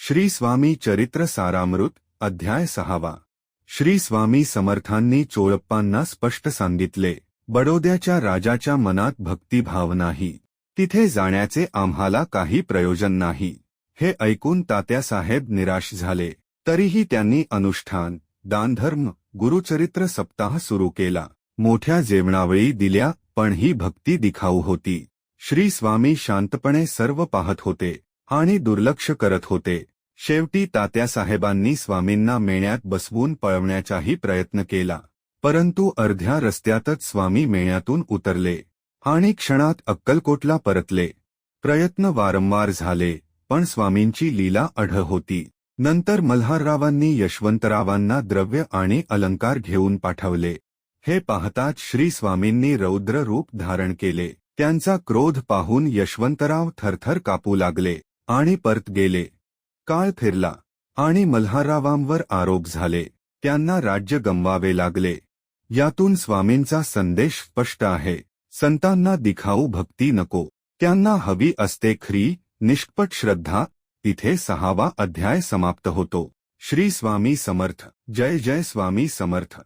श्री स्वामी चरित्र सारामृत अध्याय 6. श्री स्वामी समर्थांनी चोळप्पांना स्पष्ट सांगितले, बडोद्याच्या राजाच्या मनात भक्तिभाव नाही, तिथे जाण्याचे आम्हाला काही प्रयोजन नाही. हे ऐकून तात्यासाहेब निराश झाले. तरीही त्यांनी अनुष्ठान, दानधर्म, गुरुचरित्र सप्ताह सुरू केला. मोठ्या जेवणावळी दिल्या, पण ही भक्ती दिखाऊ होती. श्री स्वामी शांतपणे सर्व पाहत होते आणि दुर्लक्ष करत होते. शेवटी तात्यासाहेबांनी स्वामींना मेण्यात बसवून पळवण्याचाही प्रयत्न केला, परंतु अर्ध्या रस्त्यातच स्वामी मेण्यातून उतरले आणि क्षणात अक्कलकोटला परतले. प्रयत्न वारंवार झाले, पण स्वामींची लीला अढळ होती. नंतर मल्हाररावांनी यशवंतरावांना द्रव्य आणि अलंकार घेऊन पाठवले. हे पाहताच श्री स्वामींनी रौद्र रूप धारण केले. त्यांचा क्रोध पाहून यशवंतराव थरथर कापू लागले आणि परत गेले. काळ फिरला आणि मल्हाररावांवर आरोप झाले. त्यांना राज्य गमवावे लागले. यातून स्वामींचा संदेश स्पष्ट आहे, संतांना दिखाऊ भक्ती नको, त्यांना हवी असते खरी निष्कपट श्रद्धा. तिथे 6वा अध्याय समाप्त होतो. श्री स्वामी समर्थ. जय जय स्वामी समर्थ.